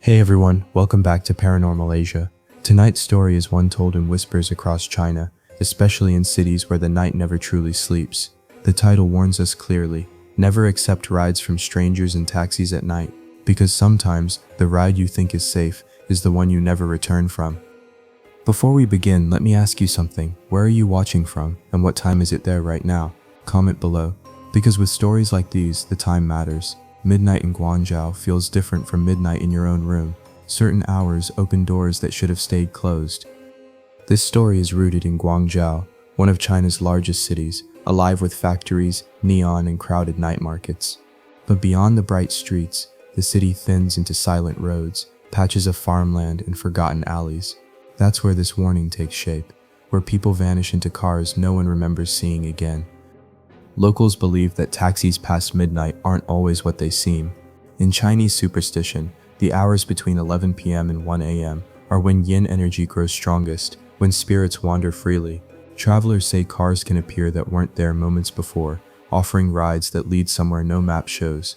Hey everyone, welcome back to Paranormal Asia. Tonight's story is one told in whispers across China, especially in cities where the night never truly sleeps. The title warns us clearly, never accept rides from strangers in taxis at night, because sometimes the ride you think is safe is the one you never return from. Before we begin, let me ask you something. Where are you watching from, and what time is it there right now? Comment below. Because with stories like these, the time matters. Midnight in Guangzhou feels different from midnight in your own room. Certain hours open doors that should have stayed closed. This story is rooted in Guangzhou, one of China's largest cities, alive with factories, neon, and crowded night markets. But beyond the bright streets, the city thins into silent roads, patches of farmland, and forgotten alleys. That's where this warning takes shape, where people vanish into cars no one remembers seeing again. Locals believe that taxis past midnight aren't always what they seem. In Chinese superstition, the hours between 11 p.m. and 1 a.m. are when yin energy grows strongest, when spirits wander freely. Travelers say cars can appear that weren't there moments before, offering rides that lead somewhere no map shows.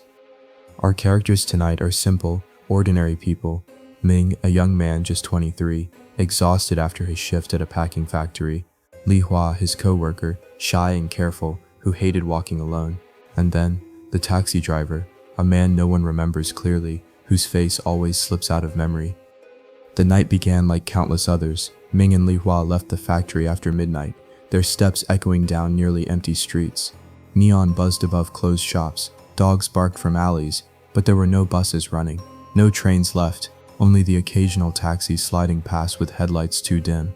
Our characters tonight are simple, ordinary people. Ming, a young man just 23, exhausted after his shift at a packing factory. Li Hua, his co-worker, shy and careful, who hated walking alone. And then, the taxi driver, a man no one remembers clearly, whose face always slips out of memory. The night began like countless others. Ming and Li Hua left the factory after midnight, their steps echoing down nearly empty streets. Neon buzzed above closed shops, dogs barked from alleys, but there were no buses running, no trains left, only the occasional taxi sliding past with headlights too dim.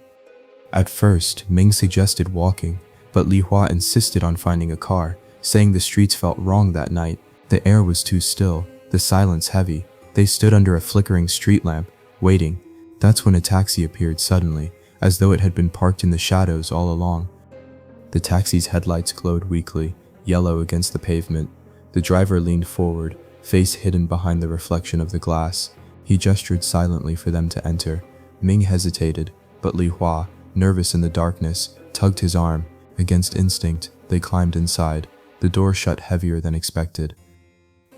At first, Ming suggested walking, but Li Hua insisted on finding a car, saying the streets felt wrong that night. The air was too still, the silence heavy. They stood under a flickering street lamp, waiting. That's when a taxi appeared suddenly, as though it had been parked in the shadows all along. The taxi's headlights glowed weakly, yellow against the pavement. The driver leaned forward, face hidden behind the reflection of the glass. He gestured silently for them to enter. Ming hesitated, but Li Hua, nervous in the darkness, tugged his arm. Against instinct, they climbed inside. The door shut heavier than expected.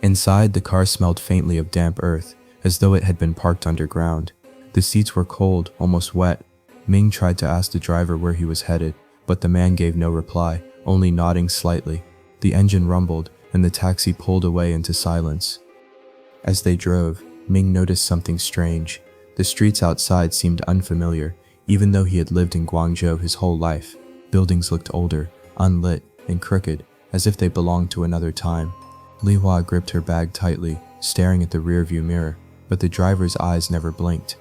Inside, the car smelled faintly of damp earth, as though it had been parked underground. The seats were cold, almost wet. Ming tried to ask the driver where he was headed, but the man gave no reply, only nodding slightly. The engine rumbled, and the taxi pulled away into silence. As they drove, Ming noticed something strange. The streets outside seemed unfamiliar, even though he had lived in Guangzhou his whole life. Buildings looked older, unlit, and crooked, as if they belonged to another time. Li Hua gripped her bag tightly, staring at the rearview mirror, but the driver's eyes never blinked.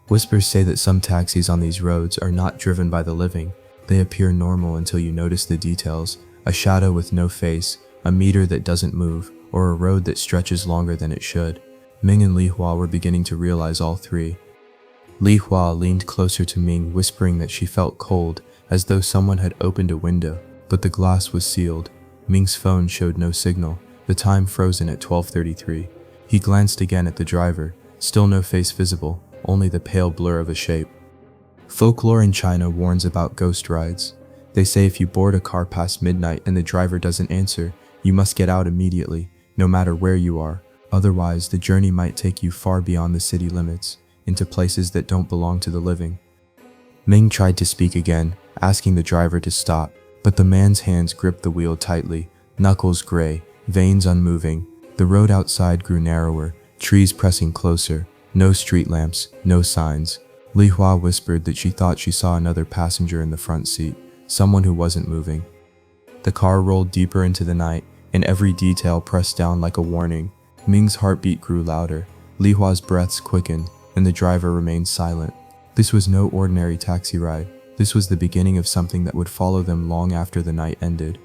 Whispers say that some taxis on these roads are not driven by the living. They appear normal until you notice the details: a shadow with no face, a meter that doesn't move, or a road that stretches longer than it should. Ming and Li Hua were beginning to realize all three. Li Hua leaned closer to Ming, whispering that she felt cold, as though someone had opened a window, but the glass was sealed. Ming's phone showed no signal, the time frozen at 12:33. He glanced again at the driver, still no face visible, only the pale blur of a shape. Folklore in China warns about ghost rides. They say if you board a car past midnight and the driver doesn't answer, you must get out immediately, no matter where you are. Otherwise, the journey might take you far beyond the city limits, into places that don't belong to the living. Ming tried to speak again, asking the driver to stop, but the man's hands gripped the wheel tightly, knuckles gray, veins unmoving. The road outside grew narrower, trees pressing closer, no street lamps, no signs. Li Hua whispered that she thought she saw another passenger in the front seat, someone who wasn't moving. The car rolled deeper into the night, and every detail pressed down like a warning. Ming's heartbeat grew louder, Li Hua's breaths quickened, and the driver remained silent. This was no ordinary taxi ride. This was the beginning of something that would follow them long after the night ended.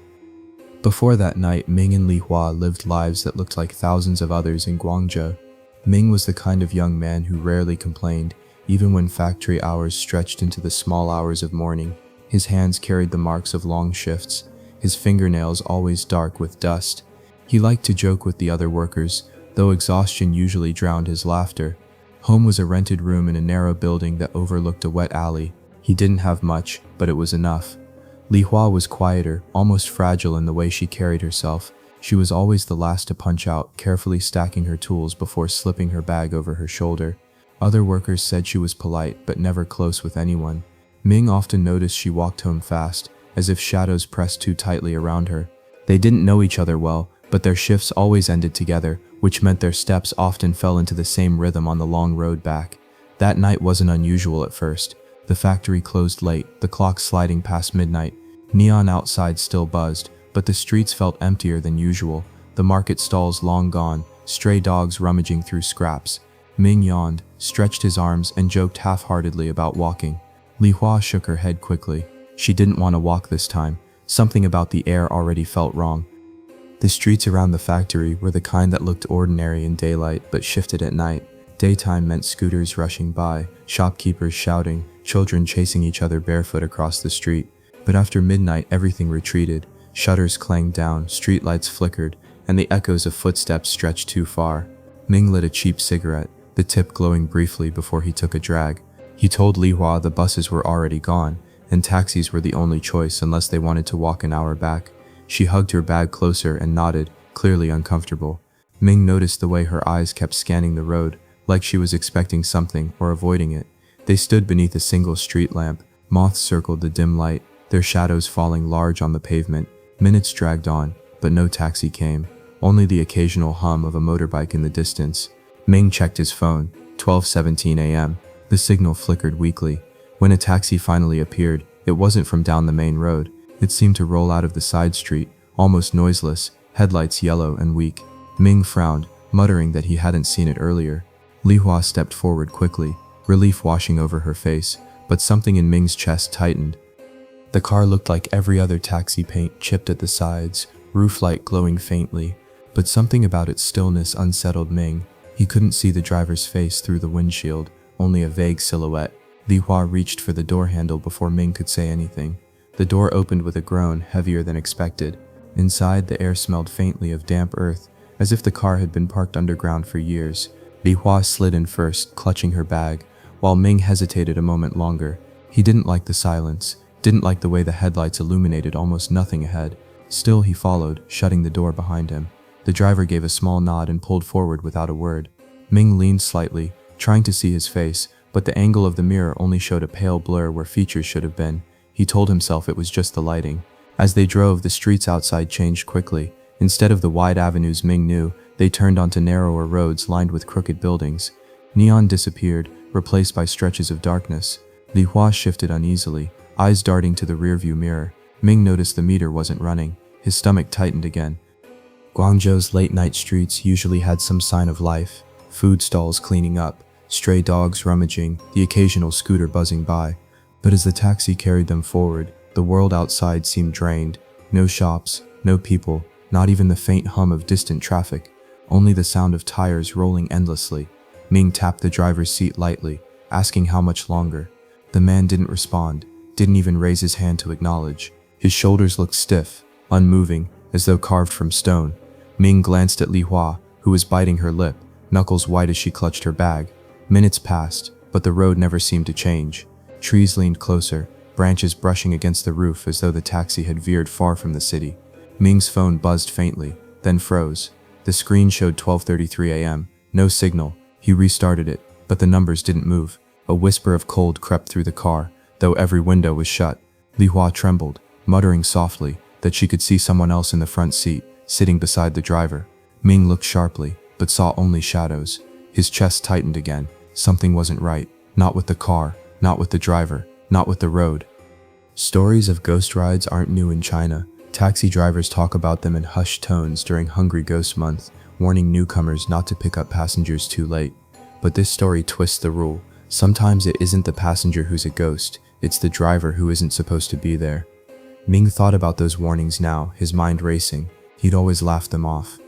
Before that night, Ming and Li Hua lived lives that looked like thousands of others in Guangzhou. Ming was the kind of young man who rarely complained, even when factory hours stretched into the small hours of morning. His hands carried the marks of long shifts, his fingernails always dark with dust. He liked to joke with the other workers, though exhaustion usually drowned his laughter. Home was a rented room in a narrow building that overlooked a wet alley. He didn't have much, but it was enough. Li Hua was quieter, almost fragile in the way she carried herself. She was always the last to punch out, carefully stacking her tools before slipping her bag over her shoulder. Other workers said she was polite, but never close with anyone. Ming often noticed she walked home fast, as if shadows pressed too tightly around her. They didn't know each other well, but their shifts always ended together, which meant their steps often fell into the same rhythm on the long road back. That night wasn't unusual at first. The factory closed late, the clock sliding past midnight. Neon outside still buzzed, but the streets felt emptier than usual. The market stalls long gone, stray dogs rummaging through scraps. Ming yawned, stretched his arms, and joked half-heartedly about walking. Li Hua shook her head quickly. She didn't want to walk this time. Something about the air already felt wrong. The streets around the factory were the kind that looked ordinary in daylight but shifted at night. Daytime meant scooters rushing by, shopkeepers shouting, children chasing each other barefoot across the street. But after midnight, everything retreated. Shutters clanged down, streetlights flickered, and the echoes of footsteps stretched too far. Ming lit a cheap cigarette, the tip glowing briefly before he took a drag. He told Li Hua the buses were already gone, and taxis were the only choice unless they wanted to walk an hour back. She hugged her bag closer and nodded, clearly uncomfortable. Ming noticed the way her eyes kept scanning the road, like she was expecting something or avoiding it. They stood beneath a single street lamp. Moths circled the dim light, their shadows falling large on the pavement. Minutes dragged on, but no taxi came, only the occasional hum of a motorbike in the distance. Ming checked his phone, 12:17 a.m. The signal flickered weakly. When a taxi finally appeared, it wasn't from down the main road. It seemed to roll out of the side street, almost noiseless, headlights yellow and weak. Ming frowned, muttering that he hadn't seen it earlier. Li Hua stepped forward quickly, relief washing over her face, but something in Ming's chest tightened. The car looked like every other taxi, paint chipped at the sides, roof light glowing faintly, but something about its stillness unsettled Ming. He couldn't see the driver's face through the windshield, only a vague silhouette. Li Hua reached for the door handle before Ming could say anything. The door opened with a groan, heavier than expected. Inside, the air smelled faintly of damp earth, as if the car had been parked underground for years. Li Hua slid in first, clutching her bag, while Ming hesitated a moment longer. He didn't like the silence, didn't like the way the headlights illuminated almost nothing ahead. Still, he followed, shutting the door behind him. The driver gave a small nod and pulled forward without a word. Ming leaned slightly, trying to see his face, but the angle of the mirror only showed a pale blur where features should have been. He told himself it was just the lighting. As they drove, the streets outside changed quickly. Instead of the wide avenues Ming knew, they turned onto narrower roads lined with crooked buildings. Neon disappeared, replaced by stretches of darkness. Li Hua shifted uneasily, eyes darting to the rearview mirror. Ming noticed the meter wasn't running. His stomach tightened again. Guangzhou's late-night streets usually had some sign of life. Food stalls cleaning up, stray dogs rummaging, the occasional scooter buzzing by. But as the taxi carried them forward, the world outside seemed drained. No shops, no people, not even the faint hum of distant traffic. Only the sound of tires rolling endlessly. Ming tapped the driver's seat lightly, asking how much longer. The man didn't respond, didn't even raise his hand to acknowledge. His shoulders looked stiff, unmoving, as though carved from stone. Ming glanced at Li Hua, who was biting her lip, knuckles white as she clutched her bag. Minutes passed, but the road never seemed to change. Trees leaned closer, branches brushing against the roof as though the taxi had veered far from the city. Ming's phone buzzed faintly, then froze. The screen showed 12:33 a.m., no signal. He restarted it, but the numbers didn't move. A whisper of cold crept through the car, though every window was shut. Li Hua trembled, muttering softly that she could see someone else in the front seat, sitting beside the driver. Ming looked sharply, but saw only shadows. His chest tightened again. Something wasn't right. Not with the car, not with the driver, not with the road. Stories of ghost rides aren't new in China. Taxi drivers talk about them in hushed tones during Hungry Ghost Month, warning newcomers not to pick up passengers too late. But this story twists the rule. Sometimes it isn't the passenger who's a ghost, it's the driver who isn't supposed to be there. Ming thought about those warnings now, his mind racing. He'd always laughed them off.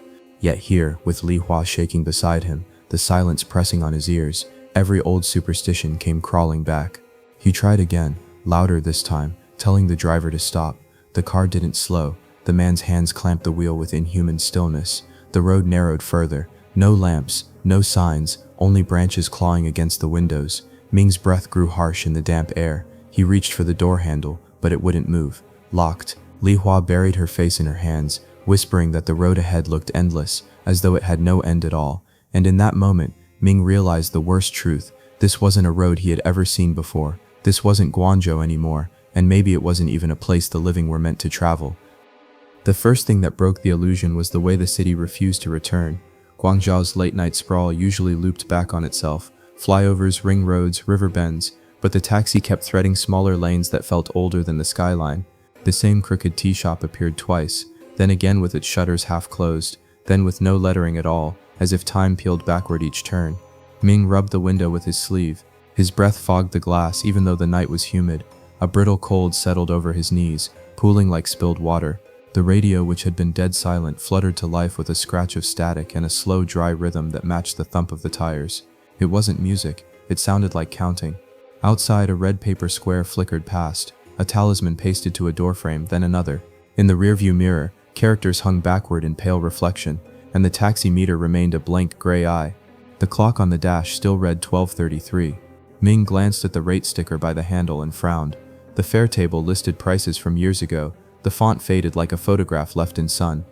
Yet here, with Li Hua shaking beside him, the silence pressing on his ears, every old superstition came crawling back. He tried again, louder this time, telling the driver to stop. The car didn't slow. The man's hands clamped the wheel with inhuman stillness. The road narrowed further. No lamps, no signs, only branches clawing against the windows. Ming's breath grew harsh in the damp air. He reached for the door handle, but it wouldn't move. Locked. Li Hua buried her face in her hands, whispering that the road ahead looked endless, as though it had no end at all. And in that moment, Ming realized the worst truth. This wasn't a road he had ever seen before. This wasn't Guangzhou anymore, and maybe it wasn't even a place the living were meant to travel. The first thing that broke the illusion was the way the city refused to return. Guangzhou's late-night sprawl usually looped back on itself, flyovers, ring roads, river bends, but the taxi kept threading smaller lanes that felt older than the skyline. The same crooked tea shop appeared twice, then again with its shutters half closed, then with no lettering at all, as if time peeled backward each turn. Ming rubbed the window with his sleeve. His breath fogged the glass even though the night was humid. A brittle cold settled over his knees, pooling like spilled water. The radio, which had been dead silent, fluttered to life with a scratch of static and a slow, dry rhythm that matched the thump of the tires. It wasn't music, it sounded like counting. Outside, a red paper square flickered past, a talisman pasted to a doorframe, then another. In the rearview mirror, characters hung backward in pale reflection, and the taxi meter remained a blank gray eye. The clock on the dash still read 12:33. Ming glanced at the rate sticker by the handle and frowned. The fare table listed prices from years ago. The font faded like a photograph left in sun.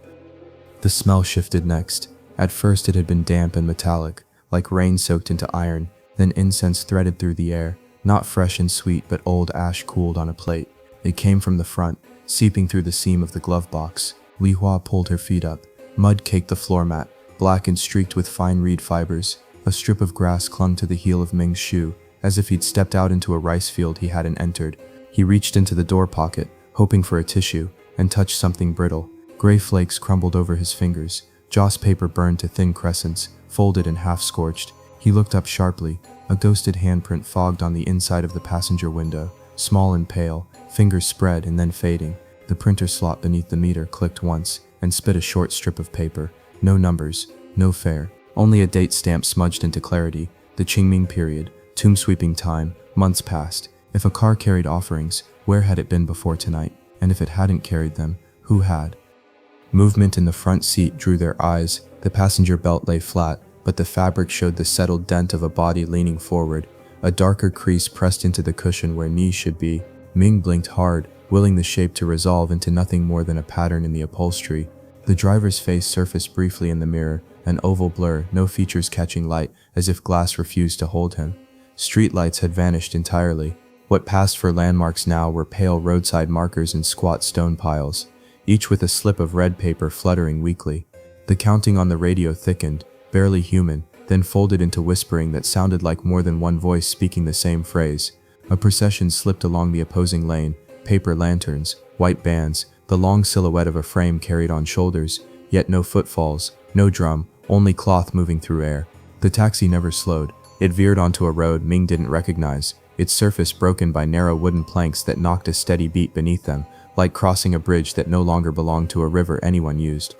The smell shifted next. At first it had been damp and metallic, like rain soaked into iron, then incense threaded through the air, not fresh and sweet but old ash cooled on a plate. It came from the front, seeping through the seam of the glove box. Li Hua pulled her feet up. Mud caked the floor mat, black and streaked with fine reed fibers. A strip of grass clung to the heel of Ming's shoe, as if he'd stepped out into a rice field he hadn't entered. He reached into the door pocket, hoping for a tissue, and touched something brittle. Gray flakes crumbled over his fingers. Joss paper burned to thin crescents, folded and half-scorched. He looked up sharply. A ghosted handprint fogged on the inside of the passenger window, small and pale, fingers spread and then fading. The printer slot beneath the meter clicked once, and spit a short strip of paper. No numbers, no fare, only a date stamp smudged into clarity. The Qingming period, tomb-sweeping time, months passed. If a car carried offerings, where had it been before tonight? And if it hadn't carried them, who had? Movement in the front seat drew their eyes. The passenger belt lay flat, but the fabric showed the settled dent of a body leaning forward. A darker crease pressed into the cushion where knees should be. Ming blinked hard, willing the shape to resolve into nothing more than a pattern in the upholstery. The driver's face surfaced briefly in the mirror, an oval blur, no features catching light, as if glass refused to hold him. Street lights had vanished entirely. What passed for landmarks now were pale roadside markers in squat stone piles, each with a slip of red paper fluttering weakly. The counting on the radio thickened, barely human, then folded into whispering that sounded like more than one voice speaking the same phrase. A procession slipped along the opposing lane, paper lanterns, white bands, the long silhouette of a frame carried on shoulders, yet no footfalls, no drum, only cloth moving through air. The taxi never slowed. It veered onto a road Ming didn't recognize, its surface broken by narrow wooden planks that knocked a steady beat beneath them, like crossing a bridge that no longer belonged to a river anyone used.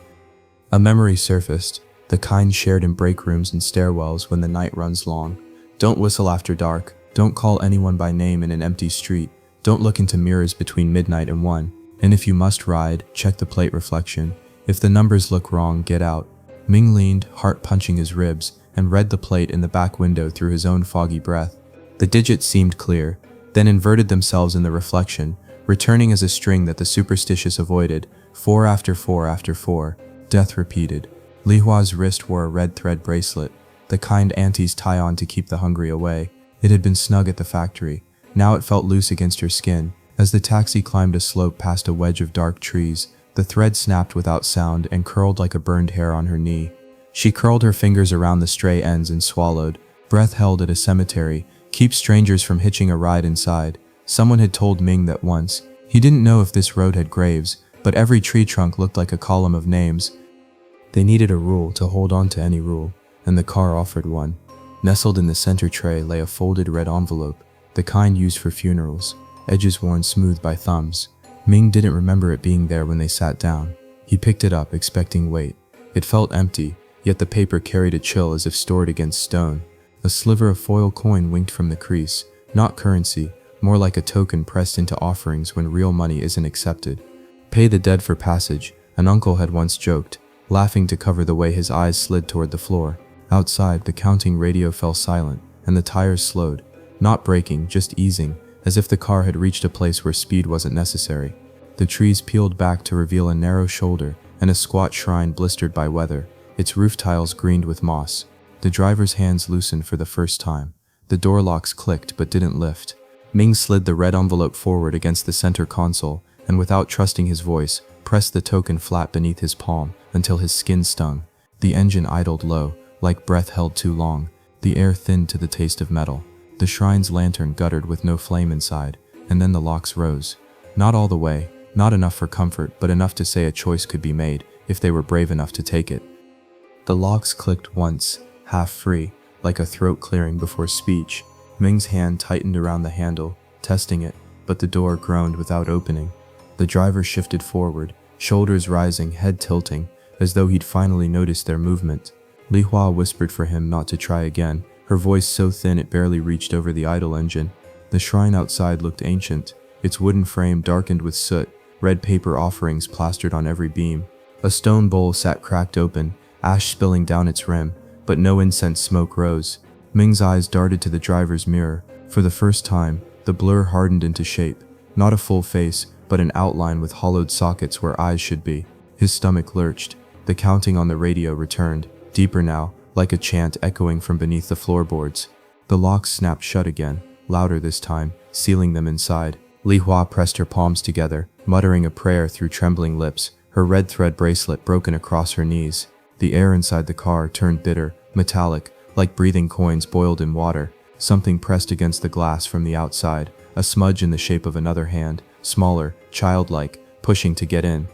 A memory surfaced, the kind shared in break rooms and stairwells when the night runs long. Don't whistle after dark, don't call anyone by name in an empty street, don't look into mirrors between midnight and 1. And if you must ride, check the plate reflection. If the numbers look wrong, get out. Ming leaned, heart punching his ribs, and read the plate in the back window through his own foggy breath. The digits seemed clear, then inverted themselves in the reflection, returning as a string that the superstitious avoided, 4 after 4 after 4. Death repeated. Li Hua's wrist wore a red thread bracelet, the kind aunties tie on to keep the hungry away. It had been snug at the factory. Now it felt loose against her skin. As the taxi climbed a slope past a wedge of dark trees, the thread snapped without sound and curled like a burned hair on her knee. She curled her fingers around the stray ends and swallowed. Breath held at a cemetery. Keep strangers from hitching a ride inside. Someone had told Ming that once. He didn't know if this road had graves, but every tree trunk looked like a column of names. They needed a rule to hold on to any rule, and the car offered one. Nestled in the center tray lay a folded red envelope, the kind used for funerals, edges worn smooth by thumbs. Ming didn't remember it being there when they sat down. He picked it up, expecting weight. It felt empty, yet the paper carried a chill as if stored against stone. A sliver of foil coin winked from the crease, not currency, more like a token pressed into offerings when real money isn't accepted. Pay the dead for passage, an uncle had once joked, laughing to cover the way his eyes slid toward the floor. Outside, the counting radio fell silent, and the tires slowed, not braking, just easing, as if the car had reached a place where speed wasn't necessary. The trees peeled back to reveal a narrow shoulder and a squat shrine blistered by weather, its roof tiles greened with moss. The driver's hands loosened for the first time. The door locks clicked but didn't lift. Ming slid the red envelope forward against the center console, and without trusting his voice, pressed the token flat beneath his palm until his skin stung. The engine idled low, like breath held too long. The air thinned to the taste of metal. The shrine's lantern guttered with no flame inside, and then the locks rose. Not all the way, not enough for comfort, but enough to say a choice could be made, if they were brave enough to take it. The locks clicked once, half free, like a throat clearing before speech. Ming's hand tightened around the handle, testing it, but the door groaned without opening. The driver shifted forward, shoulders rising, head tilting, as though he'd finally noticed their movement. Li Hua whispered for him not to try again, her voice so thin it barely reached over the idle engine. The shrine outside looked ancient, its wooden frame darkened with soot, red paper offerings plastered on every beam. A stone bowl sat cracked open, ash spilling down its rim, but no incense smoke rose. Ming's eyes darted to the driver's mirror. For the first time, the blur hardened into shape. Not a full face, but an outline with hollowed sockets where eyes should be. His stomach lurched. The counting on the radio returned, deeper now, like a chant echoing from beneath the floorboards. The locks snapped shut again, louder this time, sealing them inside. Li Hua pressed her palms together, muttering a prayer through trembling lips, her red thread bracelet broken across her knees. The air inside the car turned bitter, metallic, like breathing coins boiled in water. Something pressed against the glass from the outside, a smudge in the shape of another hand, smaller, childlike, pushing to get in.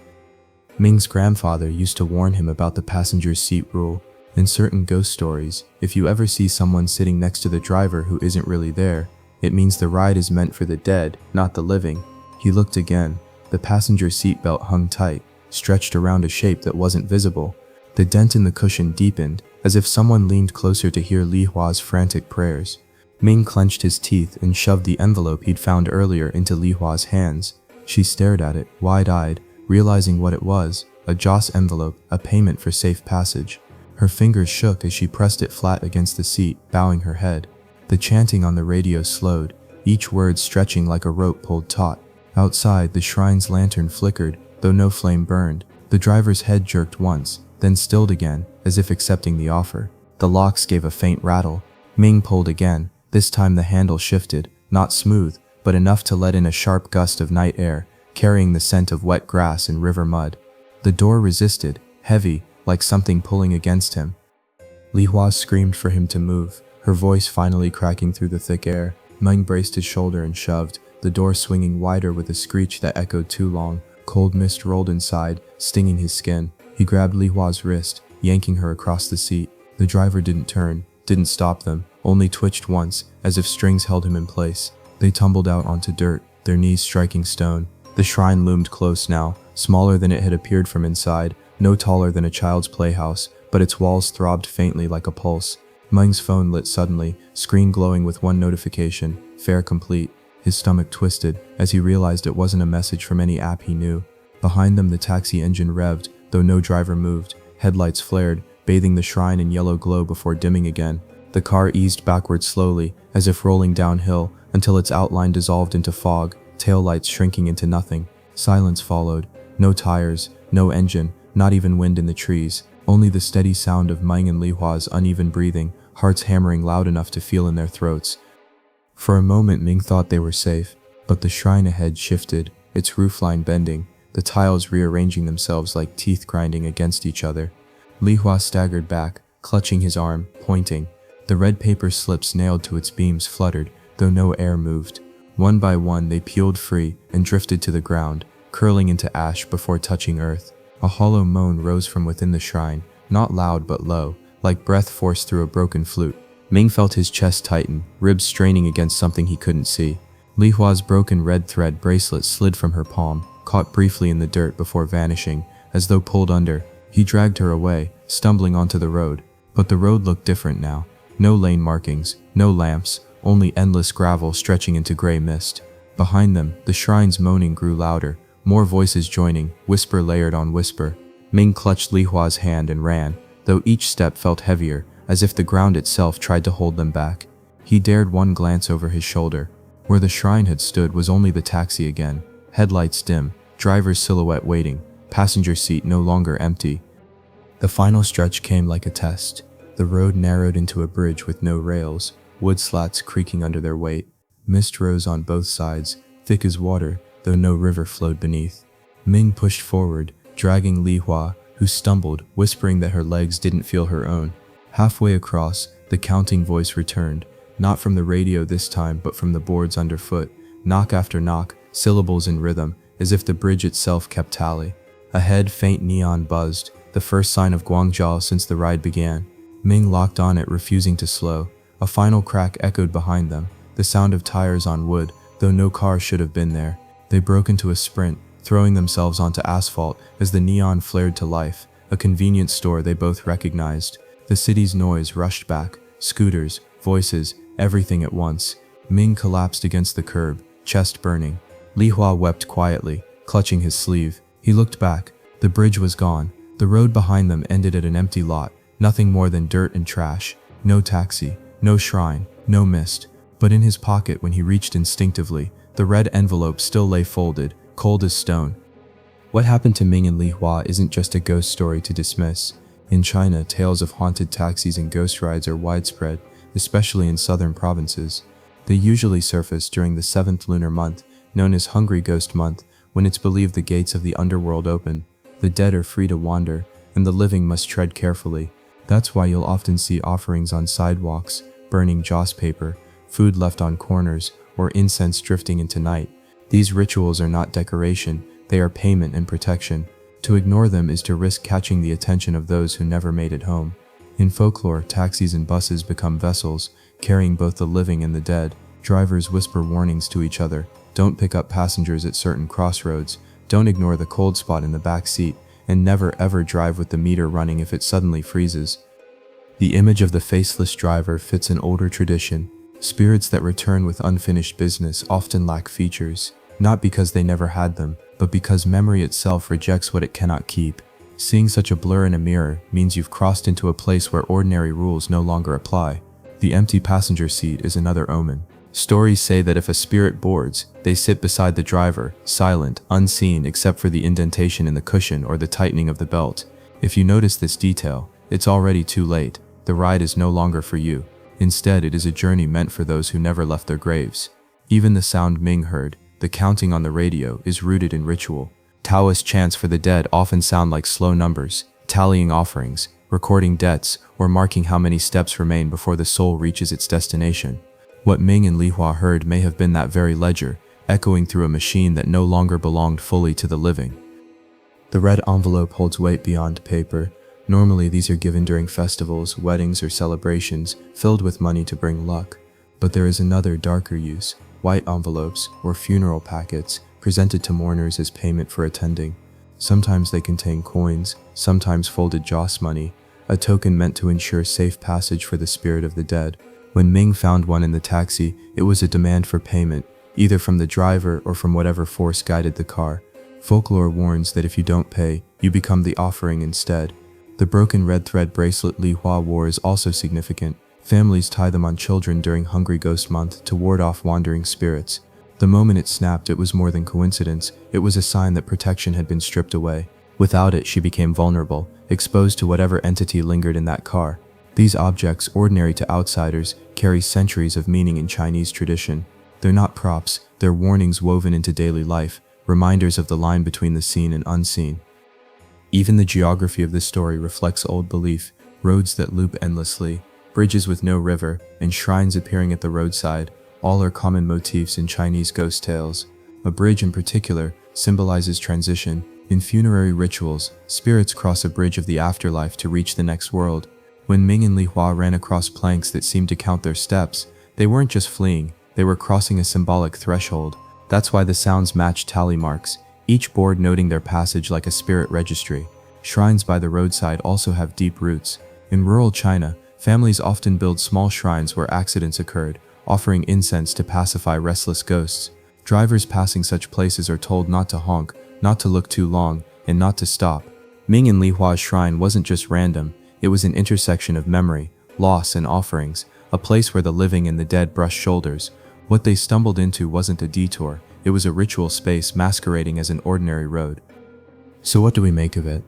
Ming's grandfather used to warn him about the passenger's seat rule. In certain ghost stories, if you ever see someone sitting next to the driver who isn't really there, it means the ride is meant for the dead, not the living. He looked again. The passenger seatbelt hung tight, stretched around a shape that wasn't visible. The dent in the cushion deepened, as if someone leaned closer to hear Li Hua's frantic prayers. Ming clenched his teeth and shoved the envelope he'd found earlier into Li Hua's hands. She stared at it, wide-eyed, realizing what it was, a Joss envelope, a payment for safe passage. Her fingers shook as she pressed it flat against the seat, bowing her head. The chanting on the radio slowed, each word stretching like a rope pulled taut. Outside, the shrine's lantern flickered, though no flame burned. The driver's head jerked once, then stilled again, as if accepting the offer. The locks gave a faint rattle. Ming pulled again. This time the handle shifted, not smooth, but enough to let in a sharp gust of night air, carrying the scent of wet grass and river mud. The door resisted, heavy, like something pulling against him. Li Hua screamed for him to move, her voice finally cracking through the thick air. Ming braced his shoulder and shoved, the door swinging wider with a screech that echoed too long. Cold mist rolled inside, stinging his skin. He grabbed Li Hua's wrist, yanking her across the seat. The driver didn't turn, didn't stop them, only twitched once, as if strings held him in place. They tumbled out onto dirt, their knees striking stone. The shrine loomed close now, smaller than it had appeared from inside, no taller than a child's playhouse, but its walls throbbed faintly like a pulse. Ming's phone lit suddenly, screen glowing with one notification, fare complete. His stomach twisted as he realized it wasn't a message from any app he knew. Behind them the taxi engine revved, though no driver moved. Headlights flared, bathing the shrine in yellow glow before dimming again. The car eased backward slowly, as if rolling downhill, until its outline dissolved into fog, taillights shrinking into nothing. Silence followed. No tires, no engine, not even wind in the trees. Only the steady sound of Ming and Li Hua's uneven breathing, hearts hammering loud enough to feel in their throats. For a moment Ming thought they were safe, but the shrine ahead shifted, its roofline bending, the tiles rearranging themselves like teeth grinding against each other. Li Hua staggered back, clutching his arm, pointing. The red paper slips nailed to its beams fluttered, though no air moved. One by one they peeled free and drifted to the ground, curling into ash before touching earth. A hollow moan rose from within the shrine, not loud but low, like breath forced through a broken flute. Ming felt his chest tighten, ribs straining against something he couldn't see. Li Hua's broken red thread bracelet slid from her palm, caught briefly in the dirt before vanishing, as though pulled under. He dragged her away, stumbling onto the road. But the road looked different now. No lane markings, no lamps, only endless gravel stretching into gray mist. Behind them, the shrine's moaning grew louder, more voices joining, whisper layered on whisper. Ming clutched Li Hua's hand and ran, though each step felt heavier, as if the ground itself tried to hold them back. He dared one glance over his shoulder. Where the shrine had stood was only the taxi again, headlights dim, driver's silhouette waiting. passenger seat no longer empty. The final stretch came like a test. The road narrowed into a bridge with no rails, wood slats creaking under their weight. Mist rose on both sides, thick as water, though no river flowed beneath. Ming pushed forward, dragging Li Hua, who stumbled, whispering that her legs didn't feel her own. Halfway across, the counting voice returned, not from the radio this time but from the boards underfoot, knock after knock, syllables in rhythm, as if the bridge itself kept tally. Ahead, faint neon buzzed, the first sign of Guangzhou since the ride began. Ming locked on it, refusing to slow. A final crack echoed behind them, the sound of tires on wood, though no car should have been there. They broke into a sprint, throwing themselves onto asphalt as the neon flared to life, a convenience store they both recognized. The city's noise rushed back, scooters, voices, everything at once. Ming collapsed against the curb, chest burning. Li Hua wept quietly, clutching his sleeve. He looked back. The bridge was gone. The road behind them ended at an empty lot, nothing more than dirt and trash. No taxi, no shrine, no mist. But in his pocket when he reached instinctively, the red envelope still lay folded, cold as stone. What happened to Ming and Li Hua isn't just a ghost story to dismiss. In China, tales of haunted taxis and ghost rides are widespread, especially in southern provinces. They usually surface during the 7th lunar month, known as Hungry Ghost Month, when it's believed the gates of the underworld open. The dead are free to wander, and the living must tread carefully. That's why you'll often see offerings on sidewalks, burning joss paper, food left on corners, or incense drifting into night. These rituals are not decoration, they are payment and protection. To ignore them is to risk catching the attention of those who never made it home. In folklore, taxis and buses become vessels, carrying both the living and the dead. Drivers whisper warnings to each other. Don't pick up passengers at certain crossroads. Don't ignore the cold spot in the back seat. And never ever drive with the meter running if it suddenly freezes. The image of the faceless driver fits an older tradition. Spirits that return with unfinished business often lack features, not because they never had them, but because memory itself rejects what it cannot keep. Seeing such a blur in a mirror means you've crossed into a place where ordinary rules no longer apply. The empty passenger seat is another omen. Stories say that if a spirit boards, they sit beside the driver, silent, unseen except for the indentation in the cushion or the tightening of the belt. If you notice this detail, it's already too late. The ride is no longer for you. Instead, it is a journey meant for those who never left their graves. Even the sound Ming heard, the counting on the radio, is rooted in ritual. Taoist chants for the dead often sound like slow numbers, tallying offerings, recording debts, or marking how many steps remain before the soul reaches its destination. What Ming and Li Hua heard may have been that very ledger, echoing through a machine that no longer belonged fully to the living. The red envelope holds weight beyond paper. Normally these are given during festivals, weddings, or celebrations, filled with money to bring luck. But there is another, darker use: white envelopes, or funeral packets, presented to mourners as payment for attending. Sometimes they contain coins, sometimes folded joss money, a token meant to ensure safe passage for the spirit of the dead. When Ming found one in the taxi, it was a demand for payment, either from the driver or from whatever force guided the car. Folklore warns that if you don't pay, you become the offering instead. The broken red thread bracelet Li Hua wore is also significant. Families tie them on children during Hungry Ghost Month to ward off wandering spirits. The moment it snapped, it was more than coincidence. It was a sign that protection had been stripped away. Without it, she became vulnerable, exposed to whatever entity lingered in that car. These objects, ordinary to outsiders, carry centuries of meaning in Chinese tradition. They're not props, they're warnings woven into daily life, reminders of the line between the seen and unseen. Even the geography of this story reflects old belief: roads that loop endlessly, bridges with no river, and shrines appearing at the roadside. All are common motifs in Chinese ghost tales. A bridge in particular symbolizes transition. In funerary rituals, spirits cross a bridge of the afterlife to reach the next world. When Ming and Li Hua ran across planks that seemed to count their steps, they weren't just fleeing, they were crossing a symbolic threshold. That's why the sounds matched tally marks, each board noting their passage like a spirit registry. Shrines by the roadside also have deep roots. In rural China, families often build small shrines where accidents occurred, offering incense to pacify restless ghosts. Drivers passing such places are told not to honk, not to look too long, and not to stop. Ming and Li Hua's shrine wasn't just random, it was an intersection of memory, loss, and offerings, a place where the living and the dead brushed shoulders. What they stumbled into wasn't a detour, it was a ritual space masquerading as an ordinary road. So what do we make of it?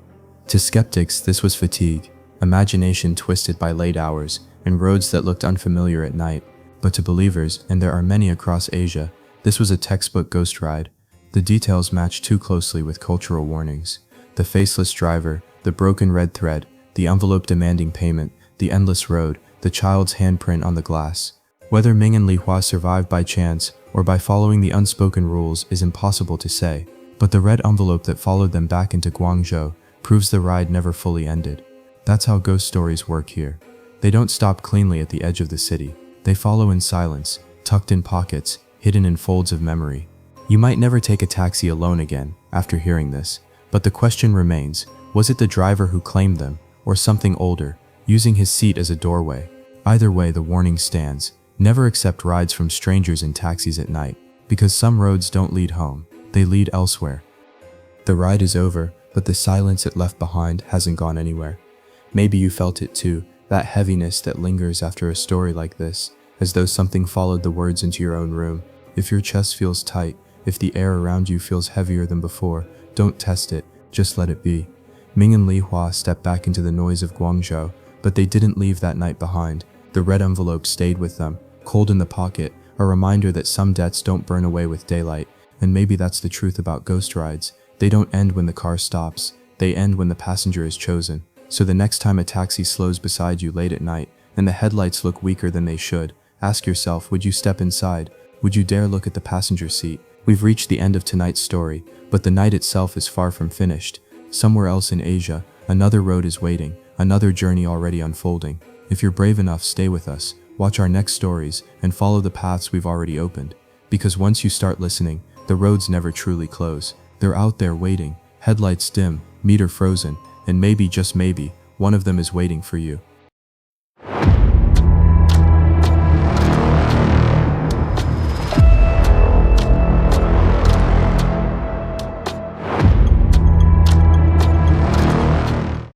To skeptics, this was fatigue, imagination twisted by late hours, and roads that looked unfamiliar at night. But to believers, and there are many across Asia, this was a textbook ghost ride. The details matched too closely with cultural warnings. The faceless driver, the broken red thread, the envelope demanding payment, the endless road, the child's handprint on the glass. Whether Ming and Li Hua survived by chance or by following the unspoken rules is impossible to say, but the red envelope that followed them back into Guangzhou proves the ride never fully ended. That's how ghost stories work here. They don't stop cleanly at the edge of the city. They follow in silence, tucked in pockets, hidden in folds of memory. You might never take a taxi alone again after hearing this, but the question remains, was it the driver who claimed them, or something older, using his seat as a doorway? Either way, the warning stands. Never accept rides from strangers in taxis at night, because some roads don't lead home, they lead elsewhere. The ride is over, but the silence it left behind hasn't gone anywhere. Maybe you felt it too, that heaviness that lingers after a story like this, as though something followed the words into your own room. If your chest feels tight, if the air around you feels heavier than before, don't test it, just let it be. Ming and Li Hua stepped back into the noise of Guangzhou, but they didn't leave that night behind. The red envelope stayed with them, cold in the pocket, a reminder that some debts don't burn away with daylight. And maybe that's the truth about ghost rides. They don't end when the car stops, they end when the passenger is chosen. So the next time a taxi slows beside you late at night, and the headlights look weaker than they should, ask yourself, would you step inside? Would you dare look at the passenger seat? We've reached the end of tonight's story, but the night itself is far from finished. Somewhere else in Asia, another road is waiting, another journey already unfolding. If you're brave enough, stay with us, watch our next stories, and follow the paths we've already opened. Because once you start listening, the roads never truly close. They're out there waiting, headlights dim, meter frozen, and maybe, just maybe, one of them is waiting for you.